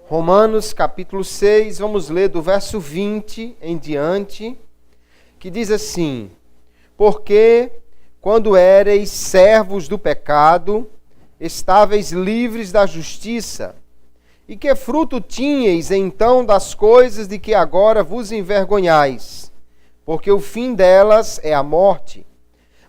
Romanos capítulo 6, vamos ler do verso 20 em diante, que diz assim: Porque, quando éreis servos do pecado, estáveis livres da justiça, e que fruto tinhais então das coisas de que agora vos envergonhais? Porque o fim delas é a morte.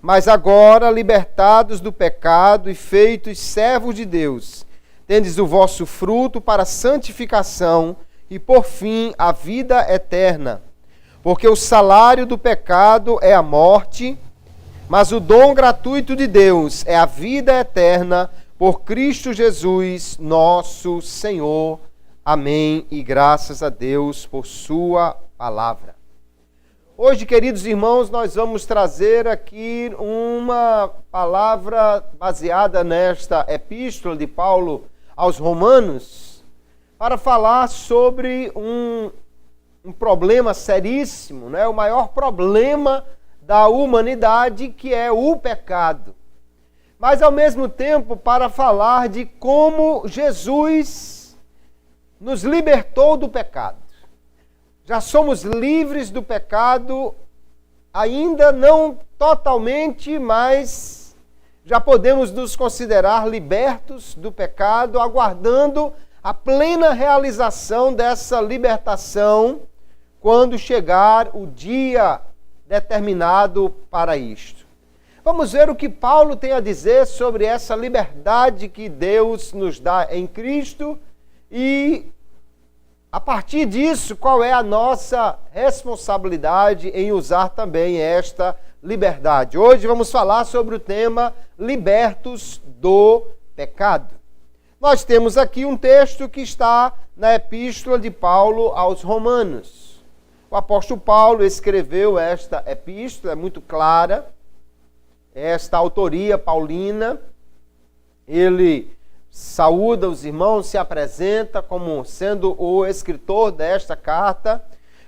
Mas agora, libertados do pecado e feitos servos de Deus, tendes o vosso fruto para a santificação e, por fim, a vida eterna. Porque o salário do pecado é a morte, mas o dom gratuito de Deus é a vida eterna por Cristo Jesus, nosso Senhor. Amém. E graças a Deus por sua palavra. Hoje, queridos irmãos, nós vamos trazer aqui uma palavra baseada nesta epístola de Paulo aos Romanos, para falar sobre um problema seríssimo, né? O maior problema da humanidade, que é o pecado. Mas, ao mesmo tempo, para falar de como Jesus nos libertou do pecado. Já somos livres do pecado, ainda não totalmente, mas já podemos nos considerar libertos do pecado, aguardando a plena realização dessa libertação quando chegar o dia determinado para isto. Vamos ver o que Paulo tem a dizer sobre essa liberdade que Deus nos dá em Cristo e, a partir disso, qual é a nossa responsabilidade em usar também esta liberdade. Hoje vamos falar sobre o tema libertos do pecado. Nós temos aqui um texto que está na epístola de Paulo aos Romanos. O apóstolo Paulo escreveu esta epístola, é muito clara, esta autoria paulina. Ele saúda os irmãos, se apresenta como sendo o escritor desta carta.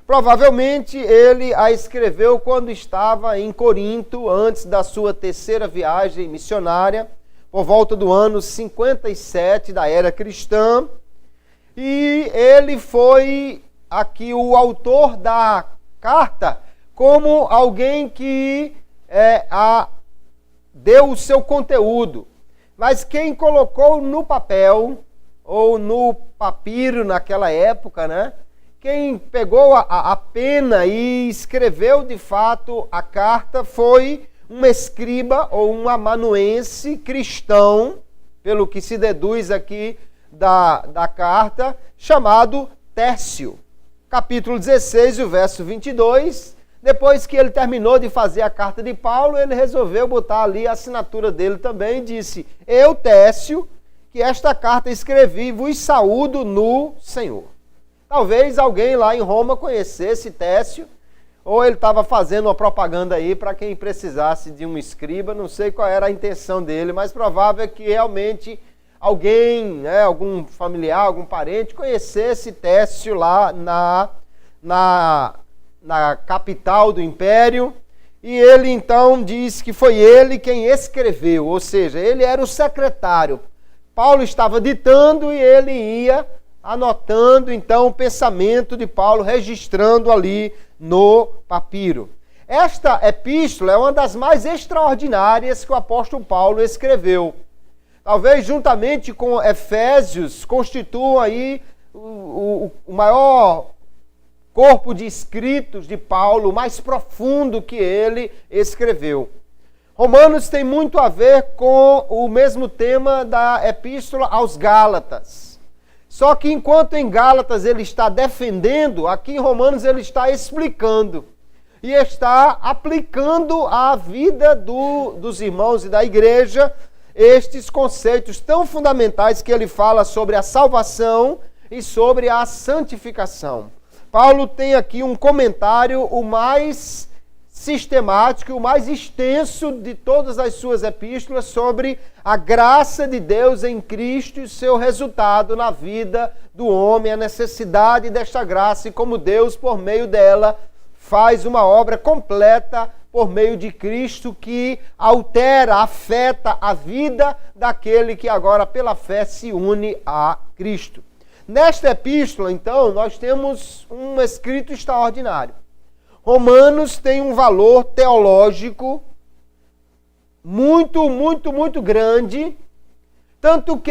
Provavelmente ele a escreveu quando estava em Corinto, antes da sua terceira viagem missionária, por volta do ano 57 da era cristã. E ele foi aqui o autor da carta como alguém que deu o seu conteúdo. Mas quem colocou no papel, ou no papiro naquela época, né? Quem pegou a pena e escreveu de fato a carta foi um escriba ou um amanuense cristão, pelo que se deduz aqui da carta, chamado Tércio. Capítulo 16, o verso 22, depois que ele terminou de fazer a carta de Paulo, ele resolveu botar ali a assinatura dele também e disse: Eu, Tércio, que esta carta escrevi, vos saúdo no Senhor. Talvez alguém lá em Roma conhecesse Tércio, ou ele estava fazendo uma propaganda aí para quem precisasse de um escriba, não sei qual era a intenção dele, mas provável é que realmente alguém, né, algum familiar, algum parente, conhecesse Tércio lá na capital do império, e ele então diz que foi ele quem escreveu, ou seja, ele era o secretário. Paulo estava ditando e ele ia anotando então o pensamento de Paulo, registrando ali no papiro. Esta epístola é uma das mais extraordinárias que o apóstolo Paulo escreveu. Talvez juntamente com Efésios constituam aí o maior corpo de escritos de Paulo, mais profundo que ele escreveu. Romanos tem muito a ver com o mesmo tema da epístola aos Gálatas. Só que enquanto em Gálatas ele está defendendo, aqui em Romanos ele está explicando. E está aplicando à vida dos irmãos e da igreja estes conceitos tão fundamentais que ele fala sobre a salvação e sobre a santificação. Paulo tem aqui um comentário o mais sistemático e o mais extenso de todas as suas epístolas sobre a graça de Deus em Cristo e o seu resultado na vida do homem, a necessidade desta graça e como Deus, por meio dela, faz uma obra completa por meio de Cristo que altera, afeta a vida daquele que agora pela fé se une a Cristo. Nesta epístola, então, nós temos um escrito extraordinário. Romanos tem um valor teológico muito grande, tanto que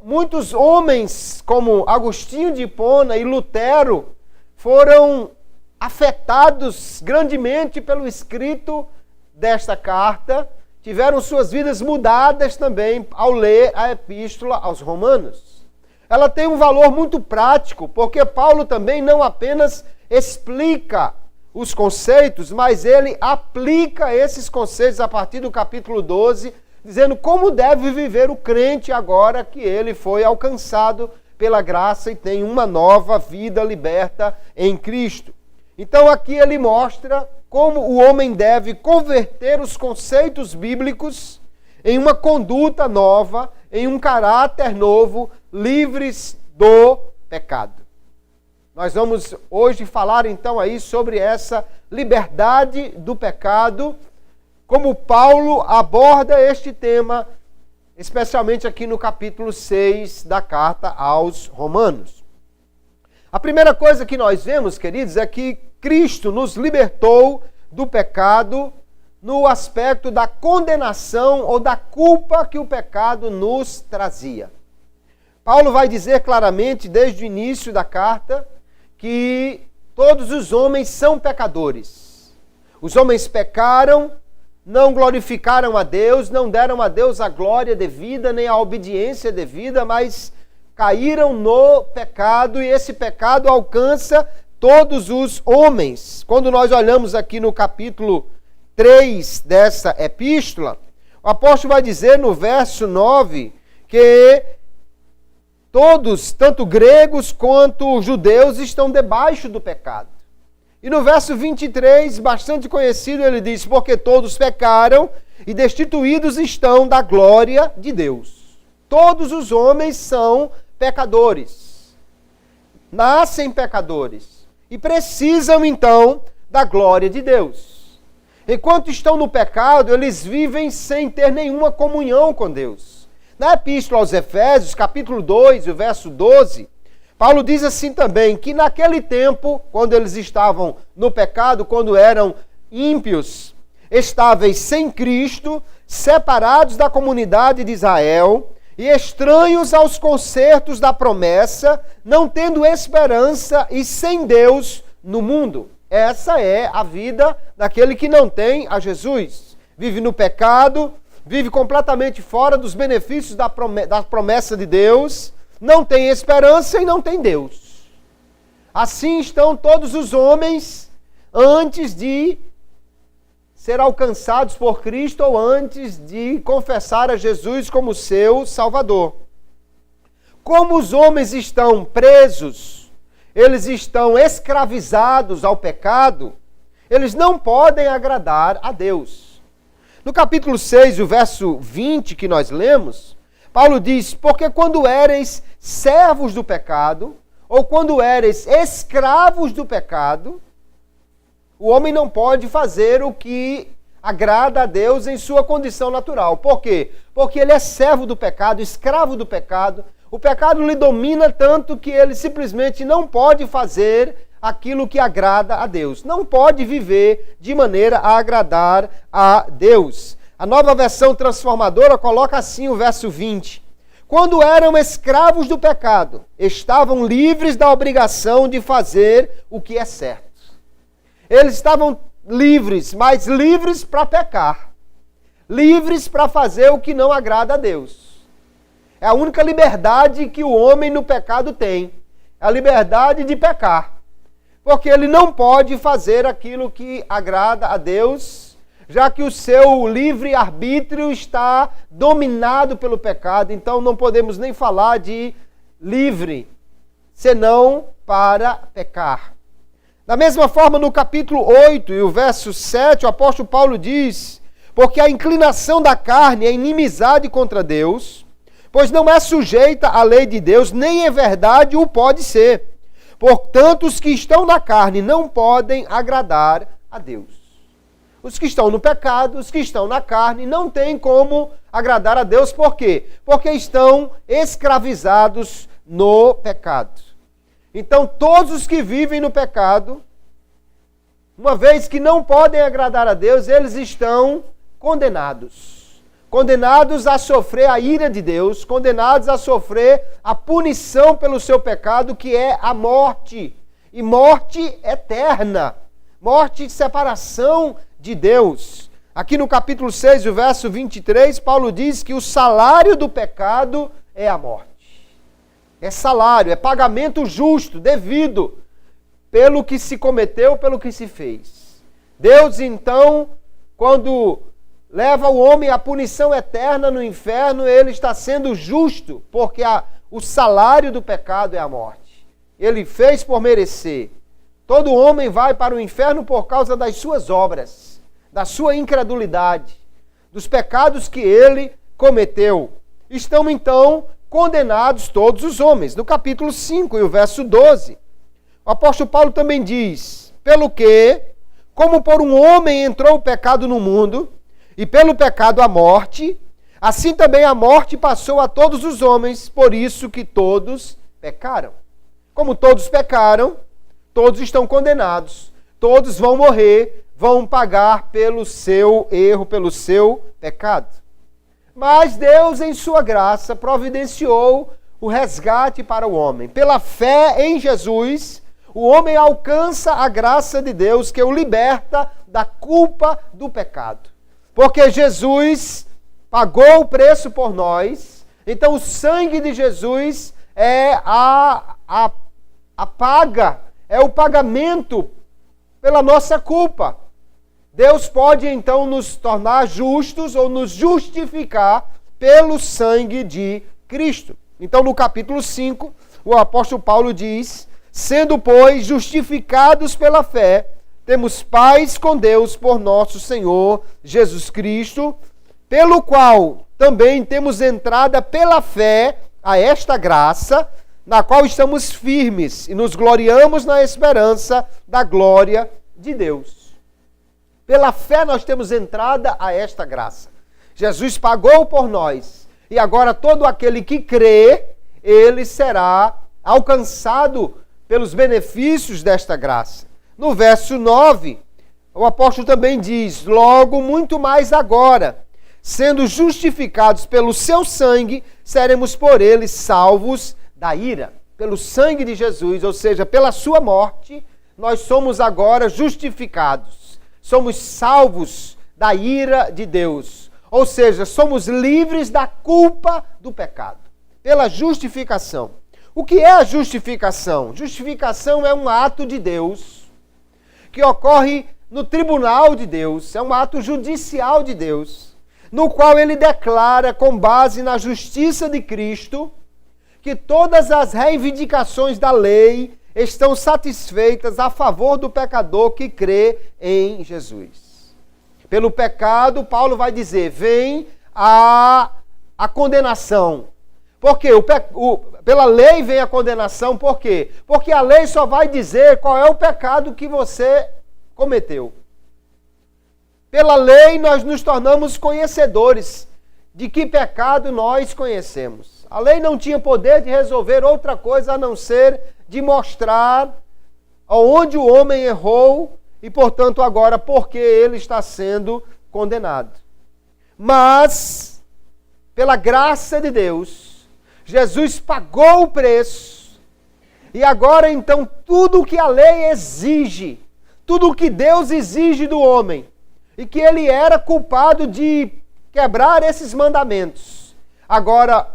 muitos homens como Agostinho de Hipona e Lutero foram afetados grandemente pelo escrito desta carta, tiveram suas vidas mudadas também ao ler a epístola aos Romanos. Ela tem um valor muito prático, porque Paulo também não apenas explica os conceitos, mas ele aplica esses conceitos a partir do capítulo 12, dizendo como deve viver o crente agora que ele foi alcançado pela graça e tem uma nova vida liberta em Cristo. Então aqui ele mostra como o homem deve converter os conceitos bíblicos em uma conduta nova, em um caráter novo, livres do pecado. Nós vamos hoje falar então aí sobre essa liberdade do pecado, como Paulo aborda este tema, especialmente aqui no capítulo 6 da carta aos Romanos. A primeira coisa que nós vemos, queridos, é que Cristo nos libertou do pecado no aspecto da condenação ou da culpa que o pecado nos trazia. Paulo vai dizer claramente, desde o início da carta, que todos os homens são pecadores. Os homens pecaram, não glorificaram a Deus, não deram a Deus a glória devida, nem a obediência devida, mas caíram no pecado e esse pecado alcança todos os homens. Quando nós olhamos aqui no capítulo 3 dessa epístola, o apóstolo vai dizer no verso 9 que todos, tanto gregos quanto judeus, estão debaixo do pecado. E no verso 23, bastante conhecido, ele diz, porque todos pecaram e destituídos estão da glória de Deus. Todos os homens são pecadores, nascem pecadores e precisam então da glória de Deus. Enquanto estão no pecado, eles vivem sem ter nenhuma comunhão com Deus. Na epístola aos Efésios, capítulo 2, o verso 12, Paulo diz assim também, que naquele tempo, quando eles estavam no pecado, quando eram ímpios, estáveis sem Cristo, separados da comunidade de Israel e estranhos aos concertos da promessa, não tendo esperança e sem Deus no mundo. Essa é a vida daquele que não tem a Jesus. Vive no pecado, vive completamente fora dos benefícios da promessa de Deus, não tem esperança e não tem Deus. Assim estão todos os homens antes de ser alcançados por Cristo ou antes de confessar a Jesus como seu Salvador. Como os homens estão presos, eles estão escravizados ao pecado, eles não podem agradar a Deus. No capítulo 6, o verso 20 que nós lemos, Paulo diz, porque quando éreis servos do pecado, ou quando éreis escravos do pecado, o homem não pode fazer o que agrada a Deus em sua condição natural. Por quê? Porque ele é servo do pecado, escravo do pecado. O pecado lhe domina tanto que ele simplesmente não pode fazer aquilo que agrada a Deus. Não pode viver de maneira a agradar a Deus. A Nova Versão Transformadora coloca assim o verso 20. Quando eram escravos do pecado, estavam livres da obrigação de fazer o que é certo. Eles estavam livres, mas livres para pecar. Livres para fazer o que não agrada a Deus. É a única liberdade que o homem no pecado tem. É a liberdade de pecar. Porque ele não pode fazer aquilo que agrada a Deus, já que o seu livre-arbítrio está dominado pelo pecado. Então não podemos nem falar de livre, senão para pecar. Da mesma forma, no capítulo 8 e o verso 7, o apóstolo Paulo diz: porque a inclinação da carne é inimizade contra Deus, pois não é sujeita à lei de Deus, nem é verdade o pode ser. Portanto, os que estão na carne não podem agradar a Deus. Os que estão no pecado, os que estão na carne, não têm como agradar a Deus. Por quê? Porque estão escravizados no pecado. Então, todos os que vivem no pecado, uma vez que não podem agradar a Deus, eles estão condenados. Condenados a sofrer a ira de Deus, condenados a sofrer a punição pelo seu pecado, que é a morte. E morte eterna. Morte de separação de Deus. Aqui no capítulo 6, o verso 23, Paulo diz que o salário do pecado é a morte. É salário, é pagamento justo, devido, pelo que se cometeu, pelo que se fez. Deus, então, quando leva o homem à punição eterna no inferno, ele está sendo justo, porque o salário do pecado é a morte. Ele fez por merecer. Todo homem vai para o inferno por causa das suas obras, da sua incredulidade, dos pecados que ele cometeu. Estão, então, condenados todos os homens. No capítulo 5 e o verso 12, o apóstolo Paulo também diz: pelo que, como por um homem entrou o pecado no mundo, e pelo pecado a morte, assim também a morte passou a todos os homens, por isso que todos pecaram. Como todos pecaram, todos estão condenados, todos vão morrer, vão pagar pelo seu erro, pelo seu pecado. Mas Deus, em sua graça, providenciou o resgate para o homem. Pela fé em Jesus, o homem alcança a graça de Deus que o liberta da culpa do pecado. Porque Jesus pagou o preço por nós, então o sangue de Jesus é a paga, é o pagamento pela nossa culpa. Deus pode então nos tornar justos ou nos justificar pelo sangue de Cristo. Então no capítulo 5, o apóstolo Paulo diz: sendo, pois, justificados pela fé, temos paz com Deus por nosso Senhor Jesus Cristo, pelo qual também temos entrada pela fé a esta graça, na qual estamos firmes e nos gloriamos na esperança da glória de Deus. Pela fé nós temos entrada a esta graça. Jesus pagou por nós e agora todo aquele que crê, ele será alcançado pelos benefícios desta graça. No verso 9, o apóstolo também diz: logo, muito mais agora, sendo justificados pelo seu sangue, seremos por ele salvos da ira. Pelo sangue de Jesus, ou seja, pela sua morte, nós somos agora justificados. Somos salvos da ira de Deus. Ou seja, somos livres da culpa do pecado. Pela justificação. O que é a justificação? Justificação é um ato de Deus que ocorre no tribunal de Deus, é um ato judicial de Deus, no qual ele declara, com base na justiça de Cristo, que todas as reivindicações da lei estão satisfeitas a favor do pecador que crê em Jesus. Pelo pecado, Paulo vai dizer, vem a condenação. Por quê? Pela lei vem a condenação, por quê? Porque a lei só vai dizer qual é o pecado que você cometeu. Pela lei nós nos tornamos conhecedores de que pecado nós conhecemos. A lei não tinha poder de resolver outra coisa a não ser de mostrar onde o homem errou e, portanto, agora porque ele está sendo condenado. Mas, pela graça de Deus, Jesus pagou o preço e agora então tudo o que a lei exige, tudo o que Deus exige do homem e que ele era culpado de quebrar esses mandamentos, agora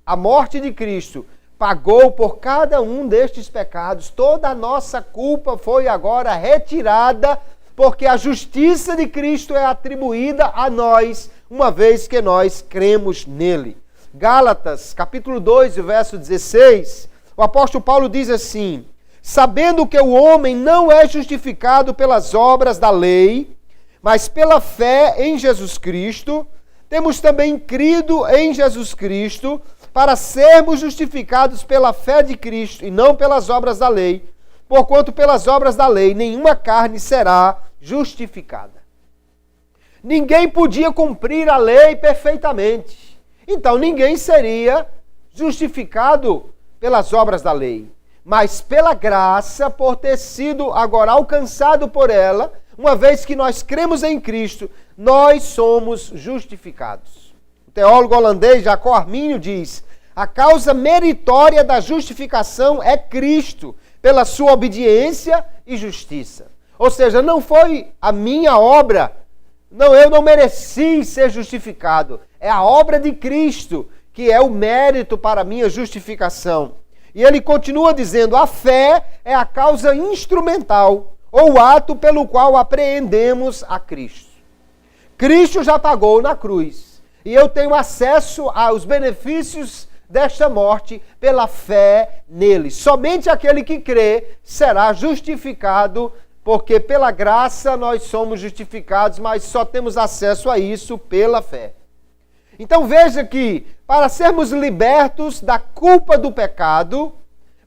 a morte de Cristo pagou por cada um destes pecados, toda a nossa culpa foi agora retirada porque a justiça de Cristo é atribuída a nós, uma vez que nós cremos nele. Gálatas, capítulo 2, verso 16, o apóstolo Paulo diz assim: sabendo que o homem não é justificado pelas obras da lei, mas pela fé em Jesus Cristo, temos também crido em Jesus Cristo para sermos justificados pela fé de Cristo e não pelas obras da lei, porquanto pelas obras da lei nenhuma carne será justificada. Ninguém podia cumprir a lei perfeitamente, então ninguém seria justificado pelas obras da lei. Mas pela graça, por ter sido agora alcançado por ela, uma vez que nós cremos em Cristo, nós somos justificados. O teólogo holandês Jacob Arminio diz: a causa meritória da justificação é Cristo, pela sua obediência e justiça. Ou seja, não foi a minha obra, eu não mereci ser justificado. É a obra de Cristo que é o mérito para a minha justificação. E ele continua dizendo: a fé é a causa instrumental, ou o ato pelo qual apreendemos a Cristo. Cristo já pagou na cruz, e eu tenho acesso aos benefícios desta morte pela fé nele. Somente aquele que crê será justificado, porque pela graça nós somos justificados, mas só temos acesso a isso pela fé. Então veja que, para sermos libertos da culpa do pecado,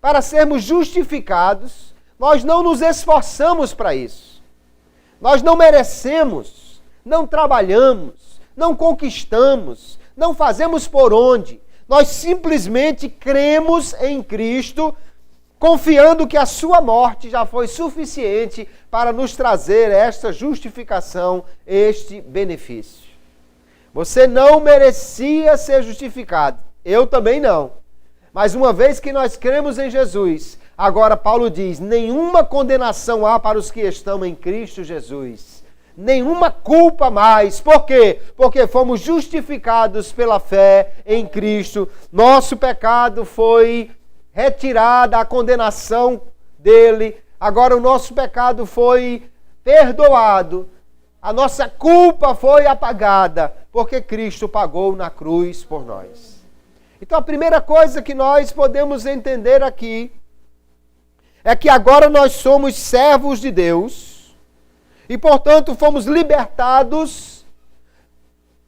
para sermos justificados, nós não nos esforçamos para isso. Nós não merecemos, não trabalhamos, não conquistamos, não fazemos por onde. Nós simplesmente cremos em Cristo, confiando que a sua morte já foi suficiente para nos trazer esta justificação, este benefício. Você não merecia ser justificado, eu também não. Mas uma vez que nós cremos em Jesus, agora Paulo diz: nenhuma condenação há para os que estão em Cristo Jesus. Nenhuma culpa mais. Por quê? Porque fomos justificados pela fé em Cristo. Nosso pecado foi retirado, a condenação dele. Agora o nosso pecado foi perdoado. A nossa culpa foi apagada, porque Cristo pagou na cruz por nós. Então a primeira coisa que nós podemos entender aqui é que agora nós somos servos de Deus e, portanto, fomos libertados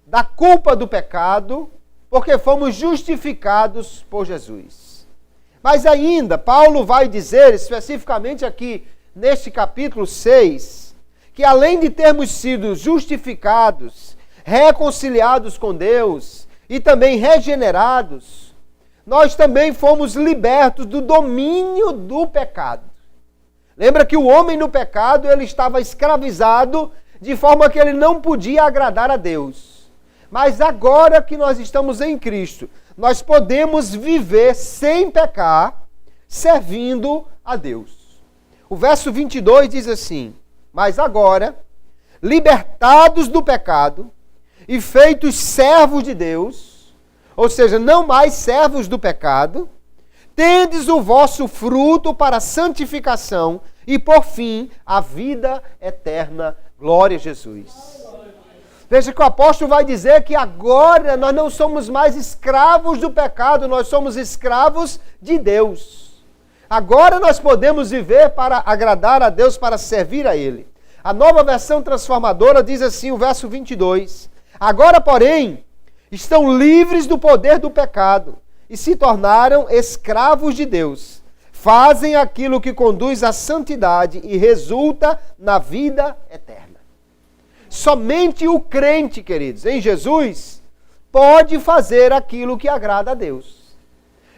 da culpa do pecado, porque fomos justificados por Jesus. Mas ainda, Paulo vai dizer, especificamente aqui neste capítulo 6, que além de termos sido justificados, reconciliados com Deus e também regenerados, nós também fomos libertos do domínio do pecado. Lembra que o homem no pecado, ele estava escravizado de forma que ele não podia agradar a Deus. Mas agora que nós estamos em Cristo, nós podemos viver sem pecar, servindo a Deus. O verso 22 diz assim: mas agora, libertados do pecado e feitos servos de Deus, ou seja, não mais servos do pecado, tendes o vosso fruto para a santificação e, por fim, a vida eterna. Glória a Jesus. Veja que o apóstolo vai dizer que agora nós não somos mais escravos do pecado, nós somos escravos de Deus. Agora nós podemos viver para agradar a Deus, para servir a Ele. A Nova Versão Transformadora diz assim, o verso 22. Agora, porém, estão livres do poder do pecado e se tornaram escravos de Deus. Fazem aquilo que conduz à santidade e resulta na vida eterna. Somente o crente, queridos, em Jesus, pode fazer aquilo que agrada a Deus.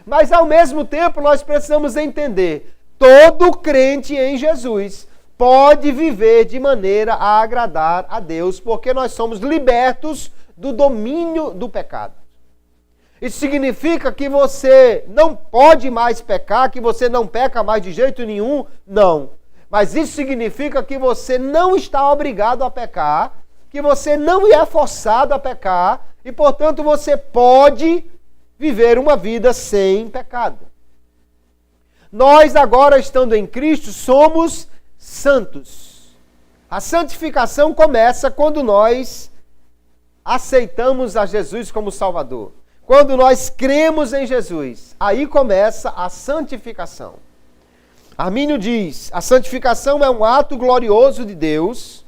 Mas, ao mesmo tempo, nós precisamos entender, todo crente em Jesus pode viver de maneira a agradar a Deus, porque nós somos libertos do domínio do pecado. Isso significa que você não pode mais pecar, que você não peca mais de jeito nenhum? Não. Mas isso significa que você não está obrigado a pecar, que você não é forçado a pecar, e, portanto, você pode viver uma vida sem pecado. Nós agora, estando em Cristo, somos santos. A santificação começa quando nós aceitamos a Jesus como Salvador. Quando nós cremos em Jesus, aí começa a santificação. Armínio diz: a santificação é um ato glorioso de Deus,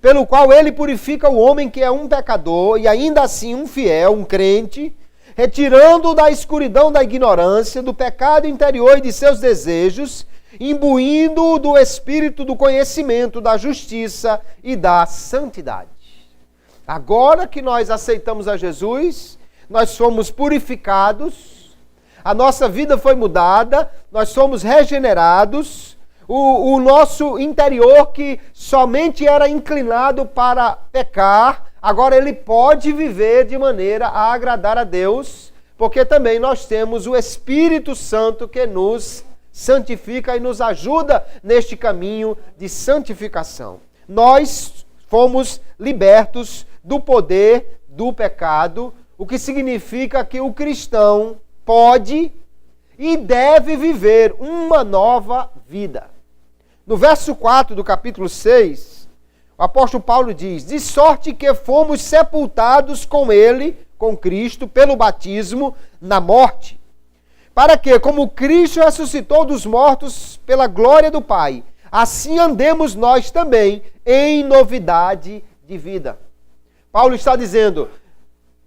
pelo qual ele purifica o homem que é um pecador e ainda assim um fiel, um crente, retirando-o da escuridão da ignorância, do pecado interior e de seus desejos, imbuindo-o do espírito do conhecimento, da justiça e da santidade. Agora que nós aceitamos a Jesus, nós somos purificados, a nossa vida foi mudada, nós somos regenerados, o nosso interior que somente era inclinado para pecar, agora ele pode viver de maneira a agradar a Deus, porque também nós temos o Espírito Santo que nos santifica e nos ajuda neste caminho de santificação. Nós fomos libertos do poder do pecado, o que significa que o cristão pode e deve viver uma nova vida. No verso 4 do capítulo 6, o apóstolo Paulo diz: de sorte que fomos sepultados com ele, com Cristo, pelo batismo, na morte, para que, como Cristo ressuscitou dos mortos pela glória do Pai, assim andemos nós também em novidade de vida. Paulo está dizendo,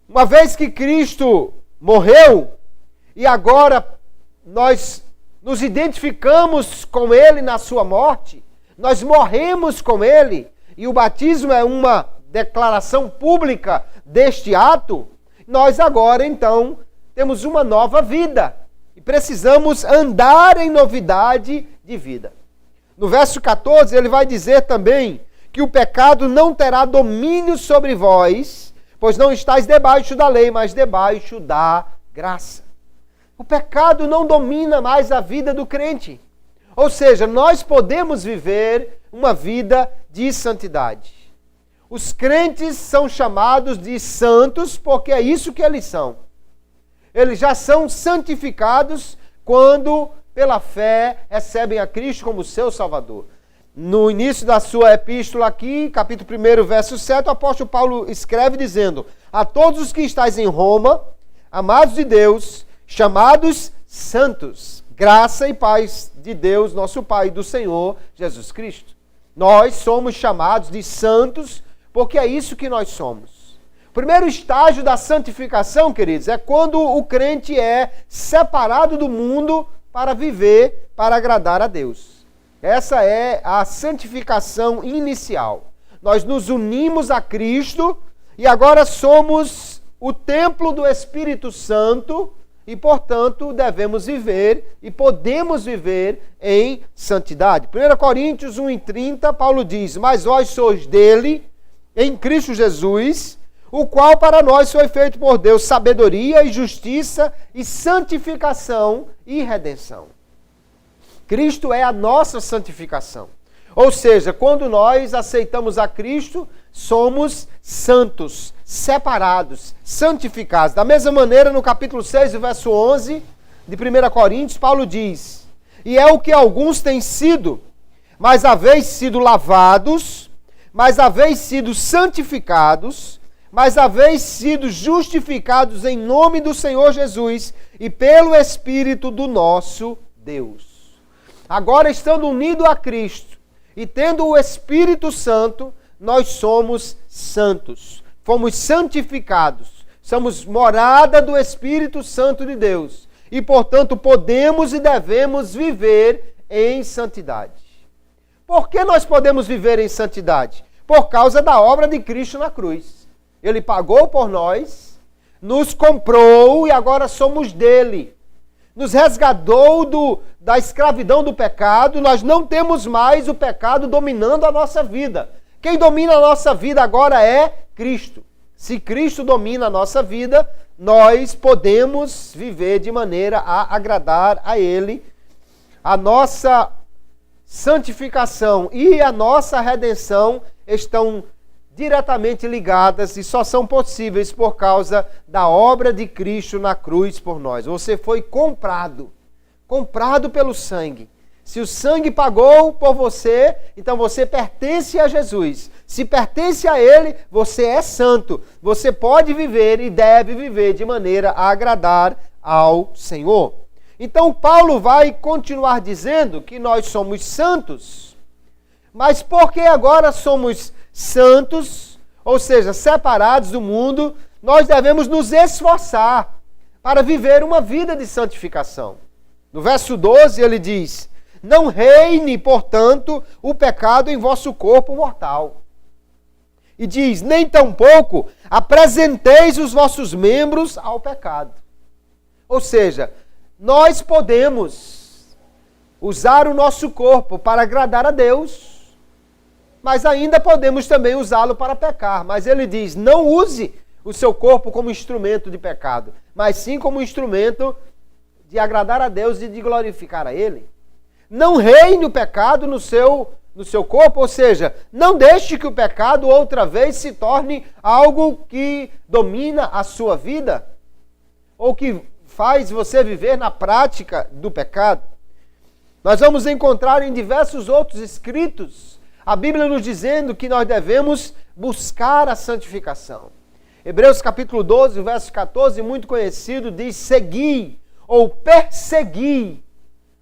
uma vez que Cristo morreu, e agora nós nos identificamos com ele na sua morte, nós morremos com ele, e o batismo é uma declaração pública deste ato, nós agora então temos uma nova vida e precisamos andar em novidade de vida. No verso 14 ele vai dizer também que o pecado não terá domínio sobre vós, pois não estáis debaixo da lei, mas debaixo da graça. O pecado não domina mais a vida do crente. Ou seja, nós podemos viver uma vida de santidade. Os crentes são chamados de santos porque é isso que eles são. Eles já são santificados quando, pela fé, recebem a Cristo como seu Salvador. No início da sua epístola aqui, capítulo 1, verso 7, o apóstolo Paulo escreve dizendo: a todos os que estáis em Roma, amados de Deus, chamados santos, graça e paz de Deus, nosso Pai, e do Senhor Jesus Cristo. Nós somos chamados de santos porque é isso que nós somos. O primeiro estágio da santificação, queridos, é quando o crente é separado do mundo para viver, para agradar a Deus. Essa é a santificação inicial. Nós nos unimos a Cristo e agora somos o templo do Espírito Santo e, portanto, devemos viver e podemos viver em santidade. 1 Coríntios 1:30, Paulo diz: mas vós sois dele, em Cristo Jesus, o qual para nós foi feito por Deus sabedoria e justiça e santificação e redenção. Cristo é a nossa santificação. Ou seja, quando nós aceitamos a Cristo, somos santos, separados, santificados. Da mesma maneira, no capítulo 6, verso 11 de 1 Coríntios, Paulo diz: e é o que alguns têm sido, mas haveis sido lavados, mas haveis sido santificados, mas haveis sido justificados em nome do Senhor Jesus e pelo Espírito do nosso Deus. Agora, estando unido a Cristo e tendo o Espírito Santo, nós somos santos, fomos santificados, somos morada do Espírito Santo de Deus e, portanto, podemos e devemos viver em santidade. Por que nós podemos viver em santidade? Por causa da obra de Cristo na cruz. Ele pagou por nós, nos comprou e agora somos dele. Nos resgatou da escravidão do pecado, nós não temos mais o pecado dominando a nossa vida. Quem domina a nossa vida agora é Cristo. Se Cristo domina a nossa vida, nós podemos viver de maneira a agradar a Ele. A nossa santificação e a nossa redenção estão diretamente ligadas e só são possíveis por causa da obra de Cristo na cruz por nós. Você foi comprado pelo sangue. Se o sangue pagou por você, então você pertence a Jesus. Se pertence a Ele, você é santo. Você pode viver e deve viver de maneira a agradar ao Senhor. Então Paulo vai continuar dizendo que nós somos santos, mas porque agora somos santos, ou seja, separados do mundo, nós devemos nos esforçar para viver uma vida de santificação. No verso 12 ele diz: não reine, portanto, o pecado em vosso corpo mortal. E diz: nem tampouco apresenteis os vossos membros ao pecado. Ou seja, nós podemos usar o nosso corpo para agradar a Deus, mas ainda podemos também usá-lo para pecar. Mas ele diz: não use o seu corpo como instrumento de pecado, mas sim como instrumento de agradar a Deus e de glorificar a Ele. Não reine o pecado no seu corpo, ou seja, não deixe que o pecado outra vez se torne algo que domina a sua vida, ou que faz você viver na prática do pecado. Nós vamos encontrar em diversos outros escritos a Bíblia nos dizendo que nós devemos buscar a santificação. Hebreus capítulo 12, verso 14, muito conhecido, diz: segui ou persegui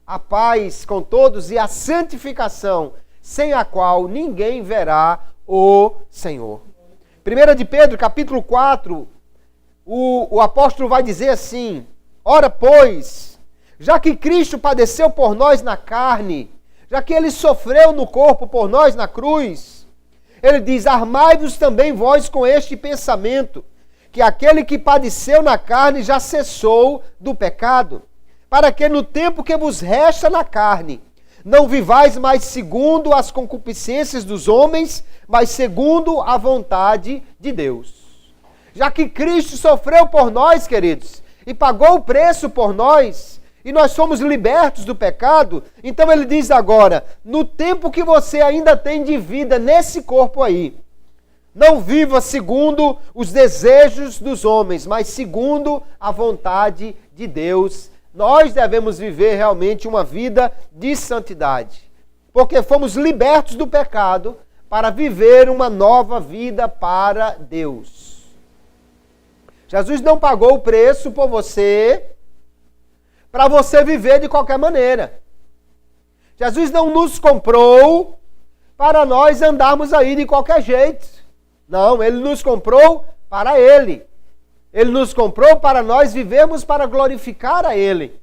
a paz com todos e a santificação, sem a qual ninguém verá o Senhor. 1 de Pedro capítulo 4, o apóstolo vai dizer assim: ora, pois, já que Cristo padeceu por nós na carne, já que Ele sofreu no corpo por nós na cruz, Ele diz: armai-vos também vós com este pensamento, que aquele que padeceu na carne já cessou do pecado, para que no tempo que vos resta na carne, não vivais mais segundo as concupiscências dos homens, mas segundo a vontade de Deus. Já que Cristo sofreu por nós, queridos, e pagou o preço por nós, e nós somos libertos do pecado, então ele diz agora: no tempo que você ainda tem de vida nesse corpo aí, não viva segundo os desejos dos homens, mas segundo a vontade de Deus. Nós devemos viver realmente uma vida de santidade, porque fomos libertos do pecado para viver uma nova vida para Deus. Jesus não pagou o preço por você para você viver de qualquer maneira. Jesus não nos comprou para nós andarmos aí de qualquer jeito. Não, Ele nos comprou para Ele. Ele nos comprou para nós vivermos para glorificar a Ele.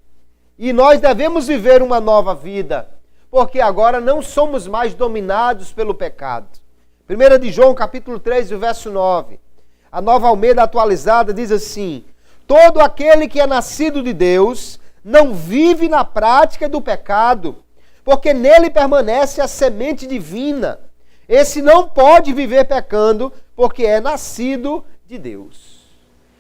E nós devemos viver uma nova vida, porque agora não somos mais dominados pelo pecado. 1 de João capítulo 3, verso 9. A Nova Almeida atualizada diz assim: todo aquele que é nascido de Deus não vive na prática do pecado, porque nele permanece a semente divina. Esse não pode viver pecando, porque é nascido de Deus.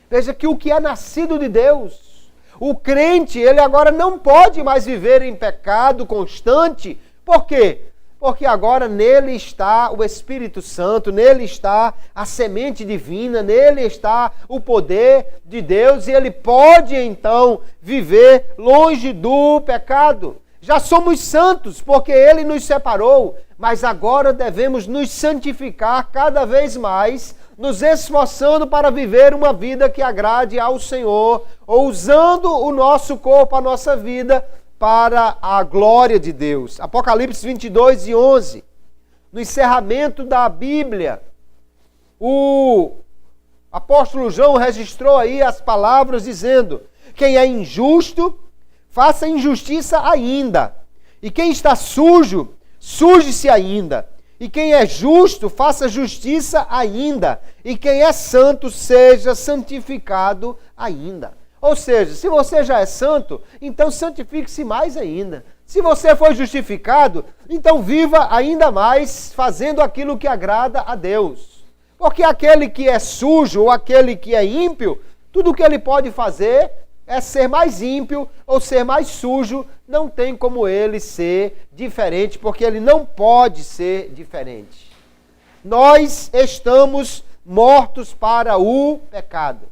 Veja que o que é nascido de Deus, o crente, ele agora não pode mais viver em pecado constante. Por quê? Porque agora nele está o Espírito Santo, nele está a semente divina, nele está o poder de Deus, e ele pode então viver longe do pecado. Já somos santos porque Ele nos separou, mas agora devemos nos santificar cada vez mais, nos esforçando para viver uma vida que agrade ao Senhor, ou usando o nosso corpo, a nossa vida, para a glória de Deus. Apocalipse 22 e 11. No encerramento da Bíblia, o apóstolo João registrou aí as palavras dizendo: quem é injusto, faça injustiça ainda. E quem está sujo, suje-se ainda. E quem é justo, faça justiça ainda. E quem é santo, seja santificado ainda. Ou seja, se você já é santo, então santifique-se mais ainda. Se você foi justificado, então viva ainda mais fazendo aquilo que agrada a Deus. Porque aquele que é sujo ou aquele que é ímpio, tudo o que ele pode fazer é ser mais ímpio ou ser mais sujo. Não tem como ele ser diferente, porque ele não pode ser diferente. Nós estamos mortos para o pecado.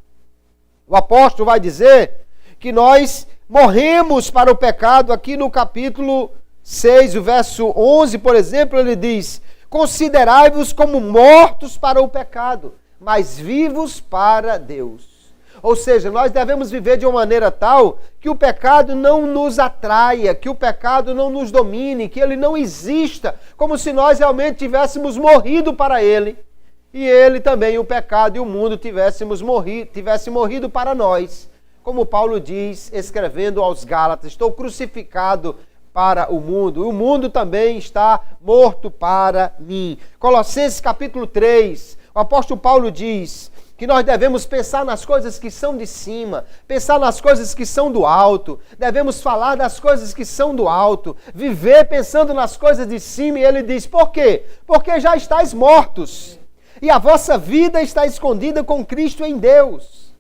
O apóstolo vai dizer que nós morremos para o pecado. Aqui no capítulo 6, o verso 11, por exemplo, ele diz: considerai-vos como mortos para o pecado, mas vivos para Deus. Ou seja, nós devemos viver de uma maneira tal que o pecado não nos atraia, que o pecado não nos domine, que ele não exista, como se nós realmente tivéssemos morrido para ele. E ele também, o pecado e o mundo, tivesse morrido para nós. Como Paulo diz, escrevendo aos Gálatas, estou crucificado para o mundo também está morto para mim. Colossenses capítulo 3, o apóstolo Paulo diz que nós devemos pensar nas coisas que são de cima, pensar nas coisas que são do alto, devemos falar das coisas que são do alto, viver pensando nas coisas de cima, e ele diz, por quê? Porque já estáis mortos, e a vossa vida está escondida com Cristo em Deus.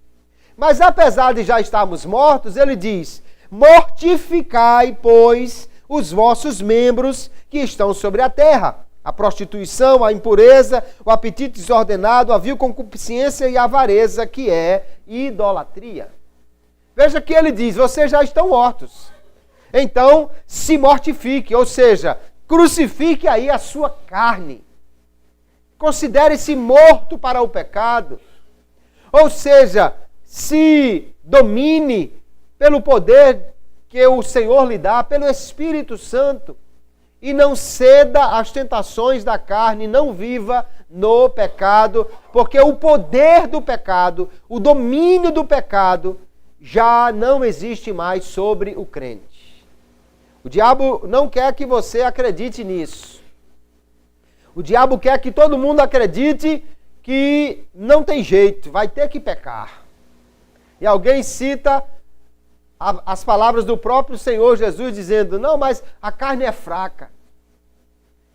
Mas apesar de já estarmos mortos, ele diz, mortificai, pois, os vossos membros que estão sobre a terra, a prostituição, a impureza, o apetite desordenado, a vil concupiscência e a avareza, que é idolatria. Veja que ele diz, vocês já estão mortos. Então, se mortifique, ou seja, crucifique aí a sua carne. Considere-se morto para o pecado. Ou seja, se domine pelo poder que o Senhor lhe dá, pelo Espírito Santo. E não ceda às tentações da carne, não viva no pecado, porque o poder do pecado, o domínio do pecado, já não existe mais sobre o crente. O diabo não quer que você acredite nisso. O diabo quer que todo mundo acredite que não tem jeito, vai ter que pecar. E alguém cita as palavras do próprio Senhor Jesus dizendo, não, mas a carne é fraca.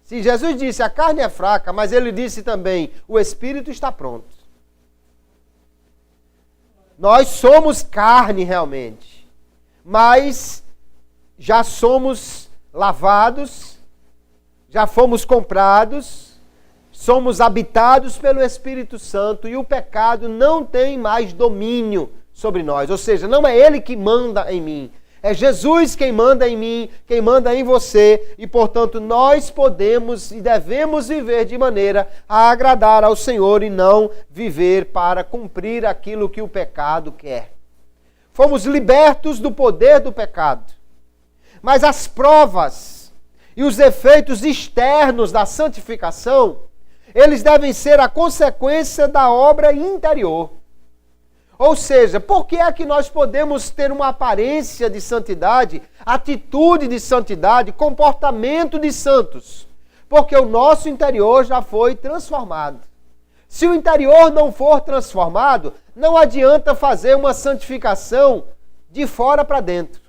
Se Jesus disse a carne é fraca, mas ele disse também, o Espírito está pronto. Nós somos carne realmente, mas já somos lavados, já fomos comprados, somos habitados pelo Espírito Santo e o pecado não tem mais domínio sobre nós. Ou seja, não é ele que manda em mim, é Jesus quem manda em mim, quem manda em você, e portanto nós podemos e devemos viver de maneira a agradar ao Senhor e não viver para cumprir aquilo que o pecado quer. Fomos libertos do poder do pecado, mas as provas e os efeitos externos da santificação, eles devem ser a consequência da obra interior. Ou seja, por que é que nós podemos ter uma aparência de santidade, atitude de santidade, comportamento de santos? Porque o nosso interior já foi transformado. Se o interior não for transformado, não adianta fazer uma santificação de fora para dentro.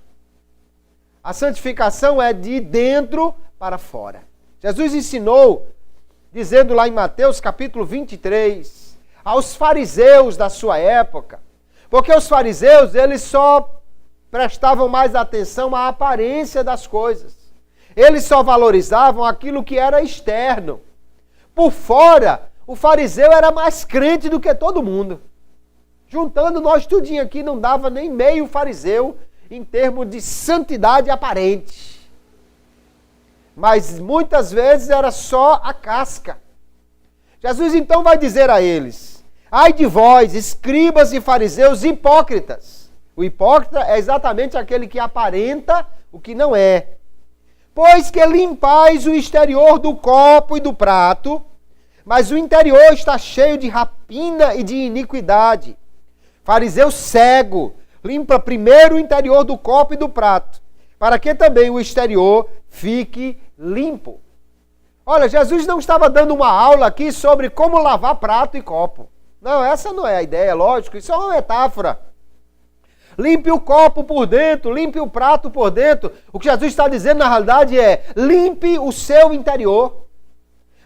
A santificação é de dentro para fora. Jesus ensinou, dizendo lá em Mateus capítulo 23, aos fariseus da sua época, porque os fariseus, eles só prestavam mais atenção à aparência das coisas. Eles só valorizavam aquilo que era externo. Por fora, o fariseu era mais crente do que todo mundo. Juntando nós tudinho aqui, não dava nem meio fariseu em termos de santidade aparente. Mas muitas vezes era só a casca. Jesus então vai dizer a eles, ai de vós, escribas e fariseus hipócritas. O hipócrita é exatamente aquele que aparenta o que não é. Pois que limpais o exterior do copo e do prato, mas o interior está cheio de rapina e de iniquidade. Fariseu cego, limpa primeiro o interior do copo e do prato, para que também o exterior fique limpo. Olha, Jesus não estava dando uma aula aqui sobre como lavar prato e copo. Não, essa não é a ideia, lógico, isso é uma metáfora. Limpe o copo por dentro, limpe o prato por dentro. O que Jesus está dizendo na realidade é, limpe o seu interior.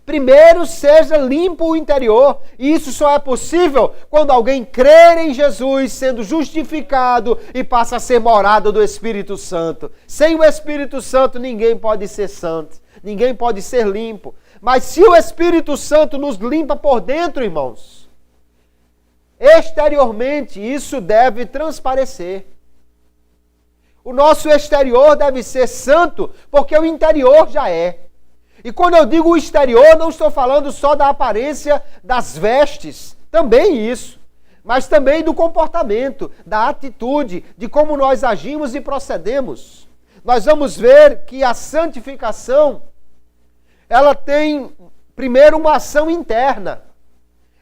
Primeiro seja limpo o interior. E isso só é possível quando alguém crer em Jesus, sendo justificado e passa a ser morada do Espírito Santo. Sem o Espírito Santo ninguém pode ser santo, ninguém pode ser limpo. Mas se o Espírito Santo nos limpa por dentro, irmãos, exteriormente, isso deve transparecer. O nosso exterior deve ser santo, porque o interior já é. E quando eu digo o exterior, não estou falando só da aparência das vestes, também isso. mas também do comportamento, da atitude, de como nós agimos e procedemos. Nós vamos ver que a santificação, ela tem, primeiro, uma ação interna.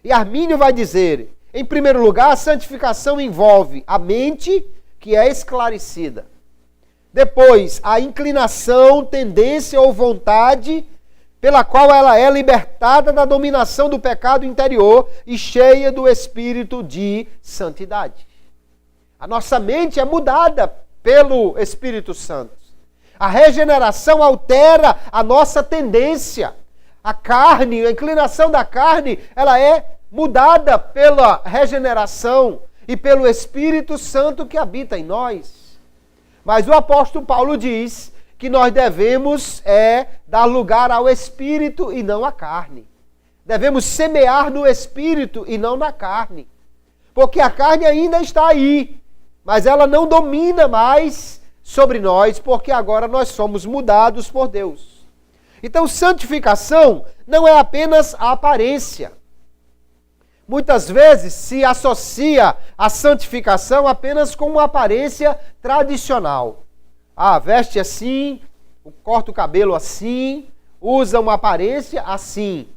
E Armínio vai dizer, em primeiro lugar, a santificação envolve a mente, que é esclarecida. Depois, a inclinação, tendência ou vontade, pela qual ela é libertada da dominação do pecado interior e cheia do espírito de santidade. A nossa mente é mudada pelo Espírito Santo. A regeneração altera a nossa tendência. A carne, a inclinação da carne, ela é mudada pela regeneração e pelo Espírito Santo que habita em nós. Mas o apóstolo Paulo diz que nós devemos dar lugar ao Espírito e não à carne. Devemos semear no Espírito e não na carne. Porque a carne ainda está aí, mas ela não domina mais sobre nós, porque agora nós somos mudados por Deus. Então, santificação não é apenas a aparência. Muitas vezes se associa a santificação apenas com uma aparência tradicional. Veste assim, corta o cabelo assim, usa uma aparência assim.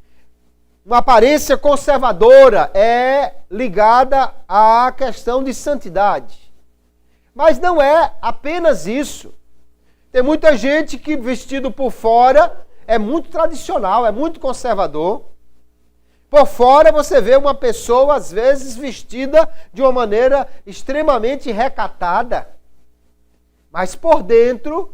Uma aparência conservadora é ligada à questão de santidade. Mas não é apenas isso. Tem muita gente que vestido por fora é muito tradicional, é muito conservador. Por fora você vê uma pessoa, às vezes, vestida de uma maneira extremamente recatada. Mas por dentro,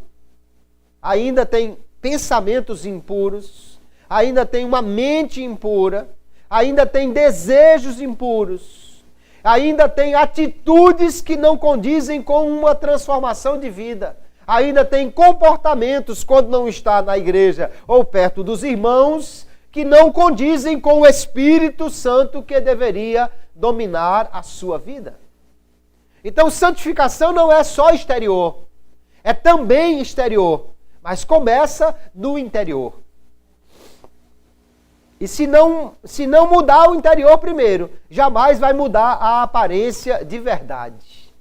ainda tem pensamentos impuros, ainda tem uma mente impura, ainda tem desejos impuros, ainda tem atitudes que não condizem com uma transformação de vida, ainda tem comportamentos, quando não está na igreja ou perto dos irmãos, que não condizem com o Espírito Santo que deveria dominar a sua vida. Então, santificação não é só exterior, é também exterior, mas começa no interior. E se não mudar o interior primeiro, jamais vai mudar a aparência de verdade.